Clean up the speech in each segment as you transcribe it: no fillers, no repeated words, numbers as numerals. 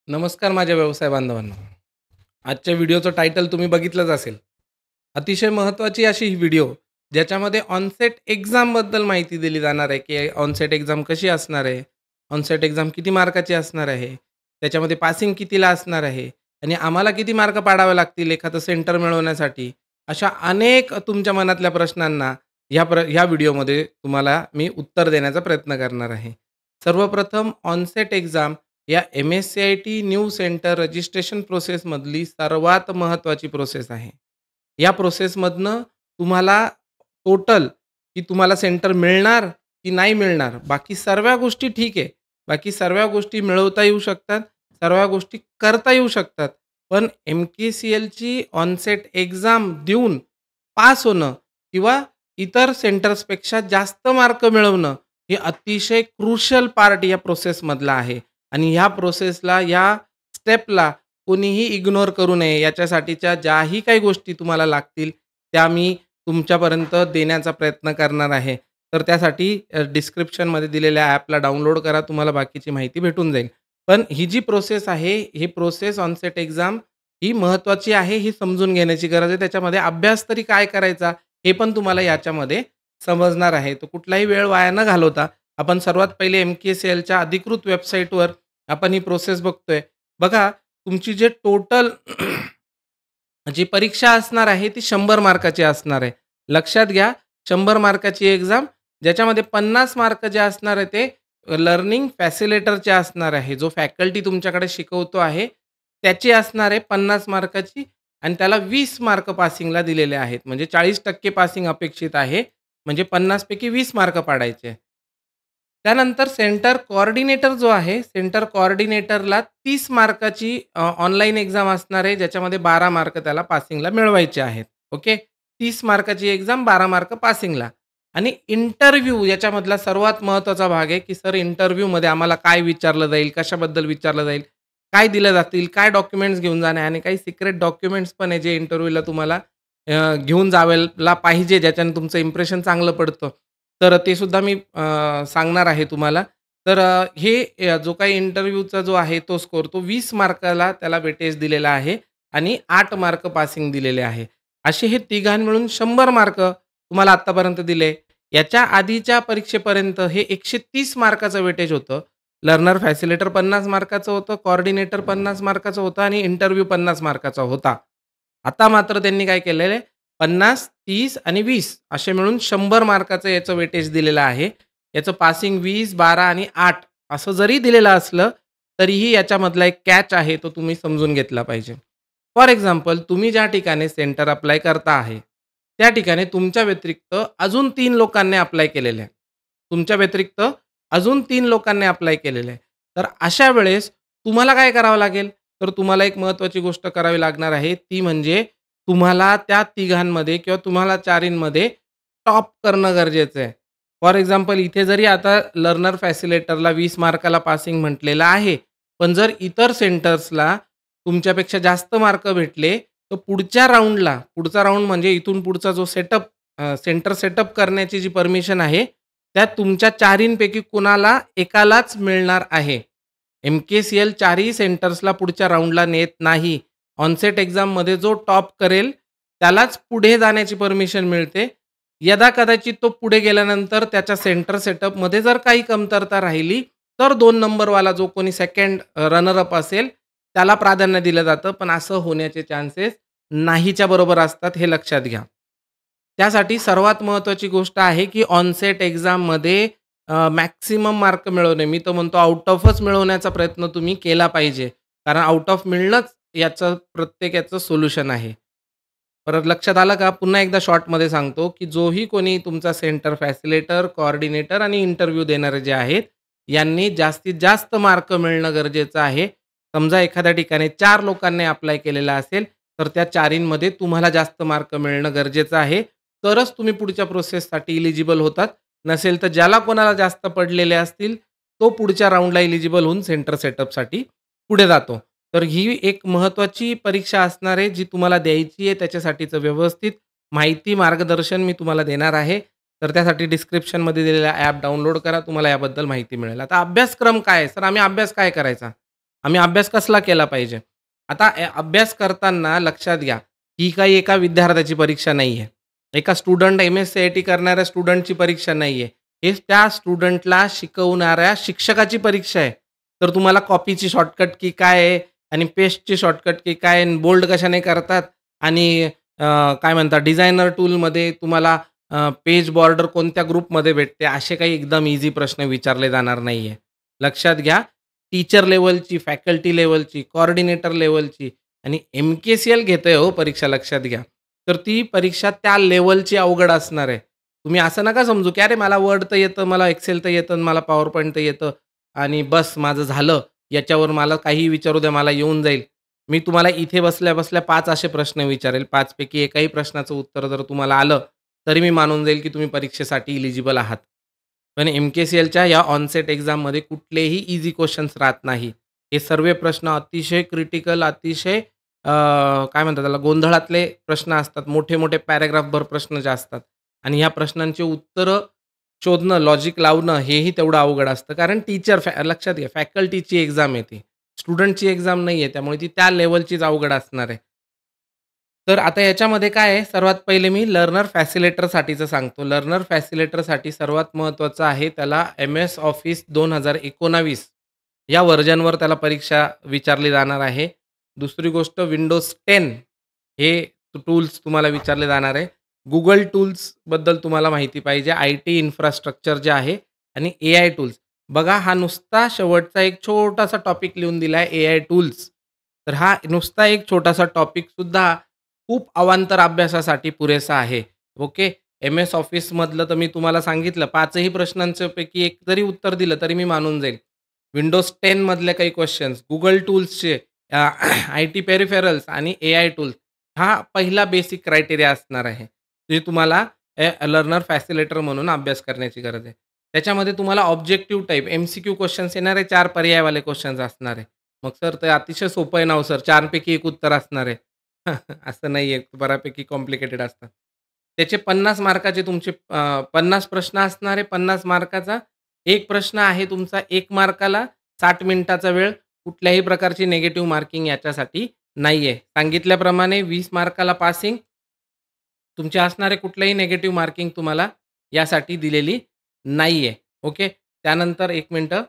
नमस्कार माझ्या व्यवसाय बांधवांनो. आजच्या व्हिडिओचं टायटल तुम्ही बघितलंच असेल. अतिशय महत्त्वाची अशी ही व्हिडिओ ज्याच्यामध्ये ऑनसेट एक्झामबद्दल माहिती दिली जाणार आहे, की ऑनसेट एक्झाम कशी असणार आहे? ऑनसेट एक्झाम किती मार्काची असणार आहे? त्याच्यामध्ये पासिंग कितीला असणार आहे? आणि आम्हाला किती मार्क पाडावे लागतील एखादं सेंटर मिळवण्यासाठी? अशा अनेक तुमच्या मनातल्या प्रश्नांना ह्या व्हिडिओमध्ये तुम्हाला मी उत्तर देण्याचा प्रयत्न करणार आहे. सर्वप्रथम ऑनसेट एक्झाम या एम-एस-सी-आय-टी न्यू सेंटर रजिस्ट्रेशन प्रोसेसमधली सर्वात महत्त्वाची प्रोसेस आहे. या प्रोसेसमधनं तुम्हाला टोटल की तुम्हाला सेंटर मिळणार की नाही मिळणार, बाकी सर्व गोष्टी ठीक आहे. बाकी सर्व गोष्टी मिळवता येऊ शकतात, सर्व गोष्टी करता येऊ शकतात. पण एम-के-सी-एलची ऑनसेट एक्झाम देऊन पास होणं किंवा इतर सेंटर्सपेक्षा जास्त मार्क मिळवणं, हे अतिशय क्रुशियल पार्ट या प्रोसेसमधला आहे. आणि ह्या प्रोसेसला, या स्टेपला कोणीही इग्नोर करू नये. याच्यासाठीच्या ज्याही काही गोष्टी तुम्हाला लागतील, त्या मी तुमच्यापर्यंत देण्याचा प्रयत्न करणार आहे. तर त्यासाठी डिस्क्रिप्शनमध्ये दिलेल्या ॲपला डाउनलोड करा. तुम्हाला बाकीची माहिती भेटून जाईल. पण ही जी प्रोसेस आहे, ही प्रोसेस ऑनसेट एक्झाम ही महत्त्वाची आहे, ही समजून घेण्याची गरज आहे. त्याच्यामध्ये अभ्यास तरी काय करायचा, हे पण तुम्हाला याच्यामध्ये समजणार आहे. तर कुठलाही वेळ वाया न घालवता आपण सर्वात पहिले एम-के-सी-एलच्या अधिकृत वेबसाईटवर आपण ही प्रोसेस बघतोय. बघा, तुमची जे टोटल जी परीक्षा असणार आहे ती 100 मार्काची असणार आहे. लक्षात घ्या, 100 मार्काची एक्झाम ज्याच्यामध्ये 50 मार्क जे असणार आहे ते लर्निंग फॅसिलिटेटरचे असणार आहे. जो फॅकल्टी तुमच्याकडे शिकवतो आहे त्याची असणार आहे 50 मार्काची आणि त्याला 20 मार्क पासिंगला दिलेले आहेत. म्हणजे 40% पासिंग अपेक्षित आहे. म्हणजे 50 पैकी 20 मार्क पाडायचे. त्यानंतर सेंटर कोऑर्डिनेटर जो आहे, सेंटर कोऑर्डिनेटरला 30 मार्काची ऑनलाईन एक्झाम असणार आहे, ज्याच्यामध्ये 12 मार्क त्याला पासिंगला मिळवायचे आहेत. ओके. 30 मार्काची एक्झाम, 12 मार्क पासिंगला. आणि इंटरव्ह्यू याच्यामधला सर्वात महत्त्वाचा भाग आहे, की सर इंटरव्ह्यूमध्ये आम्हाला काय विचारलं जाईल, कशाबद्दल विचारलं जाईल, काय दिलं जातील, काय डॉक्युमेंट्स घेऊन जाणे आणि काही सिक्रेट डॉक्युमेंट्स पण आहे, जे इंटरव्ह्यूला तुम्हाला घेऊन जायला पाहिजे, ज्याच्याने तुमचं इम्प्रेशन चांगलं पडतं. तर ते सुद्धा मी सांगणार आहे तुम्हाला. तर जो काही इंटरव्ह्यूचा जो आहे तो स्कोर तो 20 मार्काला त्याला वेटेज दिलेला आहे आणि 8 मार्क पासिंग दिलेले आहे. असे हे तिघां मिळून 100 मार्क तुम्हाला आत्तापर्यंत दिले. याच्या आधीच्या परीक्षेपर्यंत हे 130 मार्काचं वेटेज होतं. लर्नर फॅसिलिटेटर 50 मार्काचं होतं, कोऑर्डिनेटर 50 मार्काचं होतं आणि इंटरव्ह्यू 50 मार्काचा होता. आता मात्र त्यांनी काय केलेलं आहे, 50, 30 आणि 20 असे मिळून 100 मार्काचं याचं वेटेज दिलेलं आहे. याचं पासिंग 20, 12 आणि 8 असं जरी दिलेलं असलं, तरीही याच्यामधला एक कॅच आहे, तो तुम्ही समजून घेतला पाहिजे. फॉर एक्झाम्पल तुम्ही ज्या ठिकाणी सेंटर अप्लाय करता आहे, त्या ठिकाणी तुमच्या व्यतिरिक्त अजून 3 लोकांनी अप्लाय केलेलं आहे. तुमच्या व्यतिरिक्त अजून 3 लोकांनी अप्लाय केलेलं आहे. तर अशा वेळेस तुम्हाला काय करावं लागेल? तर तुम्हाला एक महत्त्वाची गोष्ट करावी लागणार आहे, ती म्हणजे तुम्हाला त्या तिघांमध्ये किंवा तुम्हाला चारींमध्ये टॉप करणं गरजेचं आहे. फॉर एक्झाम्पल इथे जरी आता लर्नर फॅसिलिटेटरला 20 मार्काला पासिंग म्हटलेलं आहे, पण जर इतर सेंटर्सला तुमच्यापेक्षा जास्त मार्क भेटले, तर पुढचा राउंड म्हणजे इथून पुढचा जो सेंटर सेटअप करण्याची जी परमिशन आहे, त्यात तुमच्या चारींपैकी कुणाला एकालाच मिळणार आहे. एम-के-सी-एल चारही सेंटर्सला पुढच्या राउंडला नेत नाही. ऑनसेट एक्झाममध्ये जो टॉप करेल त्यालाच पुढे जाण्याची परमिशन मिळते. यदाकदाचित तो पुढे गेल्यानंतर त्याच्या सेंटर सेटअपमध्ये जर काही कमतरता राहिली, तर 2 नंबरवाला जो कोणी सेकंड रनर अप असेल, त्याला प्राधान्य दिलं जातं. पण असं होण्याचे चान्सेस नाहीच्या बरोबर असतात, हे लक्षात घ्या. त्यासाठी सर्वात महत्त्वाची गोष्ट आहे, की ऑनसेट एक्झाममध्ये मॅक्सिमम मार्क मिळवणे. मी तर म्हणतो आउट ऑफच मिळवण्याचा प्रयत्न तुम्ही केला पाहिजे. कारण आउट ऑफ मिळणंच याचं सोल्युशन आहे. परत लक्षात आलं का? पुन्हा एकदा शॉर्टमध्ये सांगतो, की जोही कोणी तुमचा सेंटर फॅसिलिटेटर, कोऑर्डिनेटर आणि इंटरव्ह्यू देणारे जे आहेत, यांनी जास्तीत जास्त मार्क मिळणं गरजेचं आहे. समजा एखाद्या ठिकाणी 4 लोकांनी अप्लाय केलेला असेल, तर त्या चारींमध्ये तुम्हाला जास्त मार्क मिळणं गरजेचं आहे. तरच तुम्ही पुढच्या प्रोसेससाठी इलिजिबल होतात. नसेल तर ज्याला कोणाला जास्त पडलेले असतील, तो पुढच्या राउंडला इलिजिबल होऊन सेंटर सेटअपसाठी पुढे जातो. तर ही एक महत्त्वाची परीक्षा असणार आहे, जी तुम्हाला द्यायची आहे. त्याच्यासाठीचं व्यवस्थित माहिती, मार्गदर्शन मी तुम्हाला देणार आहे. तर त्यासाठी डिस्क्रिप्शनमध्ये दिलेला ॲप डाउनलोड करा. तुम्हाला याबद्दल माहिती मिळेल. आता अभ्यासक्रम काय आहे? सर आम्ही अभ्यास काय करायचा? आम्ही अभ्यास कसला केला पाहिजे? आता अभ्यास करताना लक्षात घ्या, ही काही एका विद्यार्थ्याची परीक्षा नाहीये. एका स्टुडंट एम-एस-सी-आय-टी करणाऱ्या स्टुडंटची परीक्षा नाहीये. हे त्या स्टुडंटला शिकवणाऱ्या शिक्षकाची परीक्षा आहे. तर तुम्हाला कॉपीची शॉर्टकट की काय आहे आणि पेस्टची शॉर्टकट की काय आहे, बोल्ड कशाने करतात आणि काय म्हणतात डिझायनर टूलमध्ये तुम्हाला पेज बॉर्डर कोणत्या ग्रुपमध्ये भेटते, असे काही एकदम ईझी प्रश्न विचारले जाणार नाहीये. लक्षात घ्या, टीचर लेव्हलची, फॅकल्टी लेव्हलची, कोऑर्डिनेटर लेव्हलची आणि एम-के-सी-एल घेतोय हो परीक्षा लक्षात घ्या. तर ती परीक्षा त्या लेव्हलची अवघड असणार आहे. तुम्ही असं नका समजू, की "अरे मला वर्ड तर येतं, मला एक्सेल तर येतं, मला पॉवर पॉइंट तर येतं आणि बस माझं झालं. याच्यावर मला काहीही विचारू द्या, मला येऊन जाईल." मी तुम्हाला इथे बसल्या-बसल्या 5 असे प्रश्न विचारेल. 5 पैकी एकाही प्रश्नाचं उत्तर जर तुम्हाला आलं, तरी मी मानून जाईल, की तुम्ही परीक्षेसाठी इलिजिबल आहात. पण एम-के-सी-एलच्या या ऑनसेट एक्झाममध्ये कुठलेही ईझी क्वेशन्स राहत नाही. हे सर्व प्रश्न अतिशय क्रिटिकल, अतिशय काय म्हणतात त्याला गोंधळातले प्रश्न असतात. मोठे-मोठे पॅराग्राफभर प्रश्न जे असतात आणि ह्या प्रश्नांची उत्तरं शोधणं, लॉजिक लावणं हेही तेवढं अवघड असतं. कारण लक्षात घ्या फॅकल्टीची एक्झाम आहे ती. स्टुडंटची एक्झाम नाहीये. त्यामुळे ती त्या लेव्हलचीच अवघड असणार आहे. तर आता याच्यामध्ये काय आहे, सर्वात पहिले मी लर्नर फॅसिलिटेटरसाठीचं सांगतो. लर्नर फॅसिलिटेटरसाठी सर्वात महत्त्वाचं आहे त्याला एम-एस ऑफिस 2019 या व्हर्जनवर त्याला परीक्षा विचारली जाणार आहे. दुसरी गोष्ट विंडोज 10 हे टूल्स तुम्हाला विचारले जाणार आहे. Google टूल्सबद्दल तुम्हाला माहिती पाहिजे. आय-टी इन्फ्रास्ट्रक्चर जे आहे आणि एआय टूल्स. बघा हा नुसता शेवटचा एक छोटासा टॉपिक लिहून दिला आहे एआय टूल्स. तर हा नुसता एक छोटासा टॉपिकसुद्धा खूप अवांतर अभ्यासासाठी पुरेसा आहे. ओके. एम-एस ऑफिसमधलं तर मी तुम्हाला सांगितलं 5ही प्रश्नांच्या पैकी एक जरी उत्तर दिलं तरी मी मानून जाईल. विंडोज 10 मधले काही क्वेशन्स, Google टूल्सचे आय-टी पेरिफेरल्स आणि एआय टूल्स हा पहिला बेसिक क्रायटेरिया असणार आहे. जे तुम्हाला लर्नर फॅसिलिटेटर म्हणून अभ्यास करण्याची गरज आहे. त्याच्यामध्ये तुम्हाला ऑब्जेक्टिव्ह टाइप एम-सी-क्यू क्वेशन्स येणार आहे, 4 पर्यायवाले क्वेशन्स असणार आहे. मग सर ते अतिशय सोपं आहे ना हो सर, 4 पैकी 1 उत्तर असणार आहे. असं नाहीये, बऱ्यापैकी कॉम्प्लिकेटेड असतात. त्याचे 50 मार्काचे तुमचे 50 प्रश्न असणार आहे. 50 मार्काचा 1 प्रश्न आहे तुमचा 1 मार्काला 60 मिनिटाचा वेळ. कुठल्याही प्रकारची निगेटिव्ह मार्किंग याच्यासाठी नाहीये. सांगितल्याप्रमाणे 20 मार्काला पासिंग तुमचे असणारे कुठलंही निगेटिव्ह मार्किंग तुम्हाला यासाठी दिलेली नाहीये. ओके. त्यानंतर 1 मिनिटं.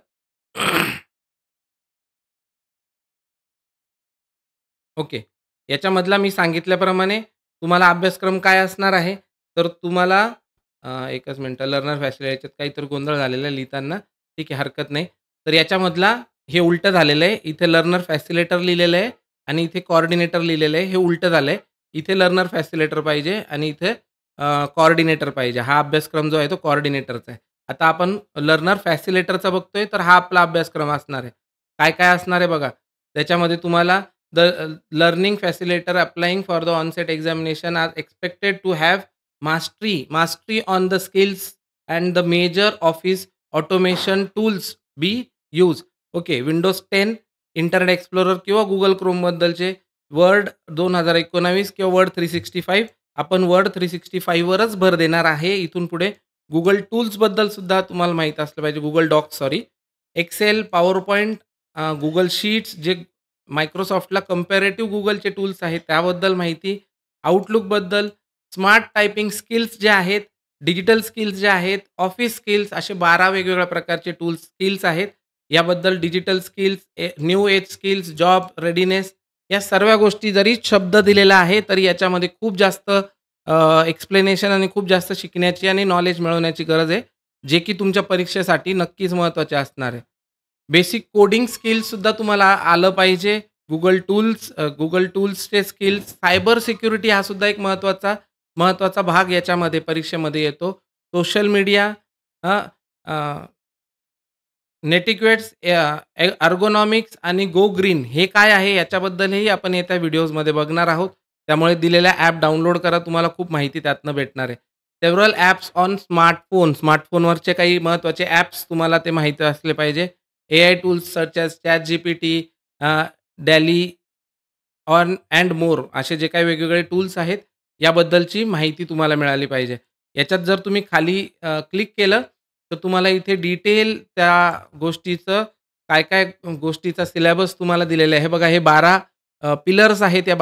ओके. याच्यामधला मी सांगितल्याप्रमाणे तुम्हाला अभ्यासक्रम काय असणार आहे, तर तुम्हाला एकच मिनिटं लर्नर फॅसिलिटी याच्यात काहीतरी गोंधळ झालेला आहे लिहिताना. ठीक आहे, हरकत नाही. तर याच्यामधला हे उलटं झालेलं आहे. इथे लर्नर फॅसिलिटेटर लिहिलेलं आहे आणि इथे कोऑर्डिनेटर लिहिलेलं आहे. हे उलटं झालंय. इथे लर्नर फॅसिलिटेटर पाहिजे आणि इथे कोऑर्डिनेटर पाहिजे. हा अभ्यासक्रम जो आहे तो कोऑर्डिनेटरचा आहे. आता आपण लर्नर फॅसिलिटेटरचा बघतोय, तर हा आपला अभ्यासक्रम असणार आहे. काय-काय असणार आहे बघा. त्याच्यामध्ये तुम्हाला The learning facilitator applying for the on-set examination are expected to have mastery on the skills and the major office automation tools be used. Okay, Windows 10, Internet Explorer किंवा Google Chrome बद्दलचे Word 2019 किंवा Word 365 आपण Word 365 वरच भर देणार आहे. इथून पुढे Google टूल्सबद्दल सुद्धा तुम्हाला माहीत असलं पाहिजे. Google docs Excel, PowerPoint, Google sheets जे Microsoftला कंपॅरेटिव्ह Googleचे टूल्स आहेत त्याबद्दल माहिती, Outlookबद्दल, स्मार्ट टायपिंग स्किल्स जे आहेत, डिजिटल स्किल्स जे आहेत, ऑफिस स्किल्स असे 12 वेगवेगळ्या प्रकारचे स्किल्स आहेत. याबद्दल digital skills, new age skills, job readiness या सर्व गोष्टी जरी शब्द दिलेला आहे, तरी याच्यामध्ये खूप जास्त एक्सप्लेनेशन आणि खूप जास्त शिकण्याची आणि नॉलेज मिळवण्याची गरज आहे, जे की तुमच्या परीक्षेसाठी नक्कीच महत्त्वाचे असणार आहे. बेसिक कोडिंग स्किल्ससुद्धा तुम्हाला आलं पाहिजे. Google टूल्सचे स्किल्स, सायबर सिक्युरिटी हा सुद्धा एक महत्त्वाचा भाग याच्यामध्ये परीक्षेमध्ये येतो. सोशल मीडिया, नेटिक्वेट्स, अर्गोनॉमिक्स आणि गो ग्रीन हे काय आहे याच्याबद्दलही आपण येत्या व्हिडिओजमध्ये बघणार आहोत. त्यामुळे दिलेल्या ॲप डाउनलोड करा. तुम्हाला खूप माहिती त्यातनं भेटणार आहे. Several apps on smartphone. स्मार्टफोनवरचे काही महत्त्वाचे ॲप्स तुम्हाला ते माहिती असले पाहिजे. AI tools such as ChatGPT, DALL-E and more असे जे काही वेगवेगळे टूल्स आहेत, याबद्दलची माहिती तुम्हाला मिळाली पाहिजे. याच्यात जर तुम्ही खाली क्लिक केलं, तर तुम्हाला इथे डिटेल त्या गोष्टीचं काय-काय गोष्टीचा सिलेबस तुम्हाला दिलेला आहे. हे बघा हे 12 पिलर्स आहेत. या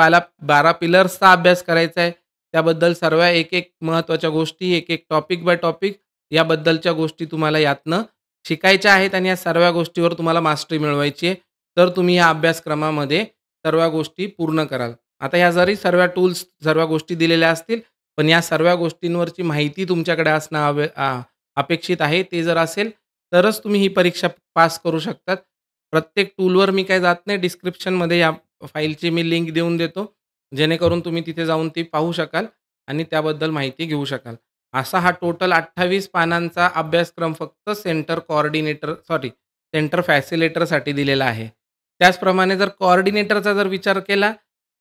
12 पिलर्सचा अभ्यास करायचा आहे. त्याबद्दल सर्व एक-एक महत्त्वाच्या गोष्टी, एक-एक टॉपिक बाय टॉपिक याबद्दलच्या गोष्टी तुम्हाला यातनं शिकायच्या आहेत आणि या सर्व गोष्टीवर तुम्हाला मास्टरी मिळवायची आहे. तर तुम्ही या अभ्यासक्रमामध्ये सर्व गोष्टी पूर्ण कराल. आता ह्या जरी सर्व टूल्स, सर्व गोष्टी दिलेल्या असतील, पण या सर्व गोष्टींवरची माहिती तुमच्याकडे असणं अपेक्षित आहे. ते जर असेल, तरच तुम्ही ही परीक्षा पास करू शकतात. प्रत्येक टूलवर मी काही जात नाही. डिस्क्रिप्शनमध्ये या फाईलची मी लिंक देऊन देतो. जेणेकरून तुम्ही तिथे जाऊन ती पाहू शकाल आणि त्याबद्दल माहिती घेऊ शकाल. असा हा टोटल 28 पानांचा अभ्यासक्रम फक्त सेंटर फॅसिलिटेटरसाठी दिलेला आहे. त्याचप्रमाणे जर कोऑर्डिनेटरचा जर विचार केला,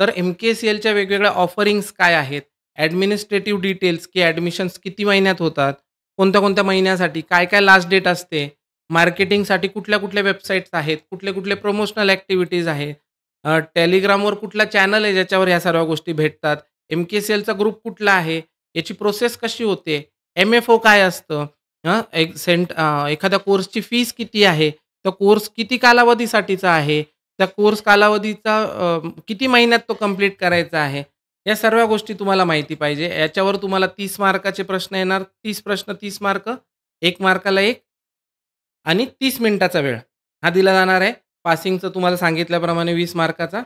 तर एम-के-सी-एलच्या वेगवेगळ्या ऑफरिंग्ज काय आहेत? ॲडमिनिस्ट्रेटिव्ह डिटेल्स की ॲडमिशन्स किती महिन्यात होतात? कोणत्या-कोणत्या महिन्यासाठी? काय-काय लास्ट डेट असते? मार्केटिंगसाठी कुठल्या-कुठल्या वेबसाईट्स आहेत? कुठले-कुठले प्रमोशनल ॲक्टिव्हिटीज आहेत? Telegramवर कुठला चॅनल आहे ज्याच्यावर ह्या सर्व गोष्टी भेटतात? एम-के-सी-एलचा ग्रुप कुठला आहे? याची प्रोसेस कशी होते? एम-एफ-ओ काय असतं? एखाद्या कोर्सची फीस किती आहे? तो कोर्स किती कालावधीसाठीचा आहे? त्या कोर्स कालावधीचा किती महिन्यात तो कंप्लीट करायचा आहे? या सर्व गोष्टी तुम्हाला माहिती पाहिजे. याच्यावर तुम्हाला 30 मार्काचे प्रश्न येणार. 30 प्रश्न 30 मार्क, 1 मार्काला 1 आणि 30 मिनिटाचा वेळ हा दिला जाणार आहे. पासिंगचं तुम्हाला सांगितल्याप्रमाणे 20 मार्काचा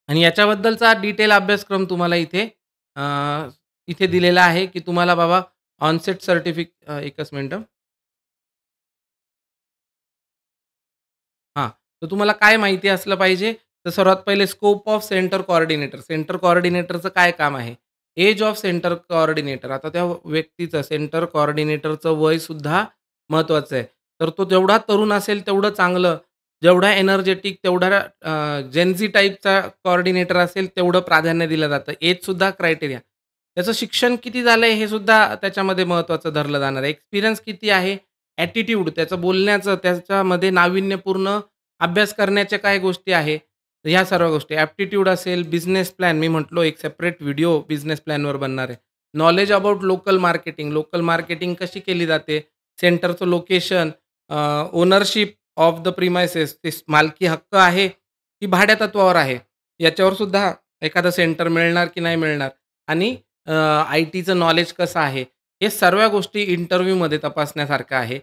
आणि याच्याबद्दलचा डिटेल अभ्यासक्रम तुम्हाला अ, इथे दिलेला आहे, की तुम्हाला बाबा ऑनसेट एकच मिनिटं. हां, तर तुम्हाला काय माहिती असलं पाहिजे? तर सर्वात पहिले scope of centre coordinator. Centre कोऑर्डिनेटरचं काय काम आहे? Age of centre coordinator. आता त्या व्यक्तीचं सेंटर कोऑर्डिनेटरचं वयसुद्धा महत्त्वाचं आहे. तर तो जेवढा तरुण असेल तेवढं चांगलं. जेवढा एनर्जेटिक तेवढा टाइपचा कोऑर्डिनेटर असेल तेवढं प्राधान्य दिलं जातं. एजसुद्धा क्रायटेरिया. त्याचं शिक्षण किती झालंय हे सुद्धा त्याच्यामध्ये महत्त्वाचं धरलं जाणार आहे. एक्सपिरियन्स किती आहे? ॲटिट्यूड त्याचं बोलण्याचं, त्याच्यामध्ये नाविन्यपूर्ण अभ्यास करण्याच्या काय गोष्टी आहे, तर ह्या सर्व गोष्टी. ॲप्टिट्यूड असेल, बिझनेस प्लॅन मी म्हटलो एक सेपरेट व्हिडिओ बिझनेस प्लॅनवर बनणार आहे. Knowledge about local marketing, local marketing कशी केली जाते, सेंटरचं location, ownership of the premises, ते मालकी हक्क आहे की भाड्या तत्वावर आहे, याच्यावर सुद्धा एखादं सेंटर मिळणार की नाही मिळणार आणि आय-टीचं नॉलेज कसं आहे, हे सर्व गोष्टी इंटरव्ह्यूमध्ये तपासण्यासारखं आहे.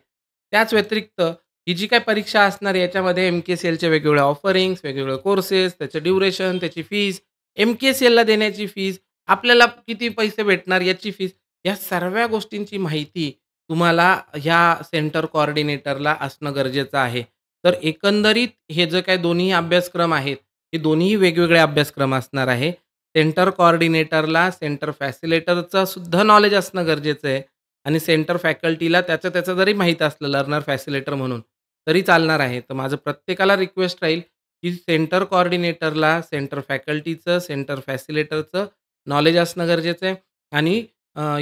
त्याच व्यतिरिक्त ही जी काही परीक्षा असणार आहे याच्यामध्ये एम-के-सी-एलच्या वेगवेगळ्या ऑफरिंग्ज, वेगवेगळे कोर्सेस, त्याचं ड्युरेशन, त्याची फीस, एम-के-सी-एलला देण्याची फीस, आपल्याला किती पैसे भेटणार याची फीस, या सर्व गोष्टींची माहिती तुम्हाला ह्या सेंटर कोऑर्डिनेटरला असणं गरजेचं आहे. तर एकंदरीत हे जे काही दोन्ही अभ्यासक्रम आहेत, हे दोन्हीही वेगवेगळे अभ्यासक्रम असणार आहे. सेंटर कोऑर्डिनेटरला सेंटर फॅसिलिटेटरचं सुद्धा नॉलेज असणं गरजेचं आहे आणि सेंटर फॅकल्टीला त्याचं जरी माहीत असलं लर्नर फॅसिलिटेटर म्हणून, तरी चालणार आहे. तर माझं प्रत्येकाला रिक्वेस्ट राहील, की सेंटर कोऑर्डिनेटरला सेंटर फॅकल्टीचं, सेंटर फॅसिलिटेटरचं नॉलेज असणं गरजेचं आहे आणि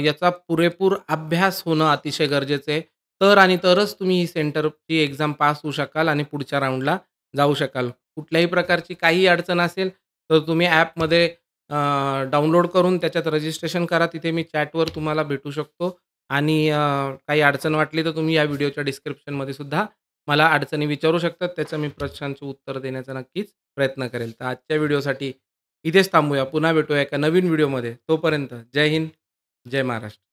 याचा पुरेपूर अभ्यास होणं अतिशय गरजेचं आहे. तर आणि तरच तुम्ही ही सेंटरची एक्झाम पास होऊ शकाल आणि पुढच्या राउंडला जाऊ शकाल. कुठल्याही प्रकारची काहीही अडचण असेल, तर तुम्ही ॲपमध्ये डाउनलोड करून त्याच्यात रजिस्ट्रेशन करा. तिथे मी चॅटवर तुम्हाला भेटू शकतो आणि काही अडचण वाटली तर तुम्ही या व्हिडिओच्या डिस्क्रिप्शनमध्ये सुद्धा मला अडचणी विचारू शकतात. त्याचं मी प्रश्नांची उत्तर देण्याचा नक्कीच प्रयत्न करेल. तर आजच्या व्हिडिओसाठी इथेच थांबूया. पुन्हा भेटूया एका नवीन व्हिडिओमध्ये. तोपर्यंत जय हिंद, जय महाराष्ट्र.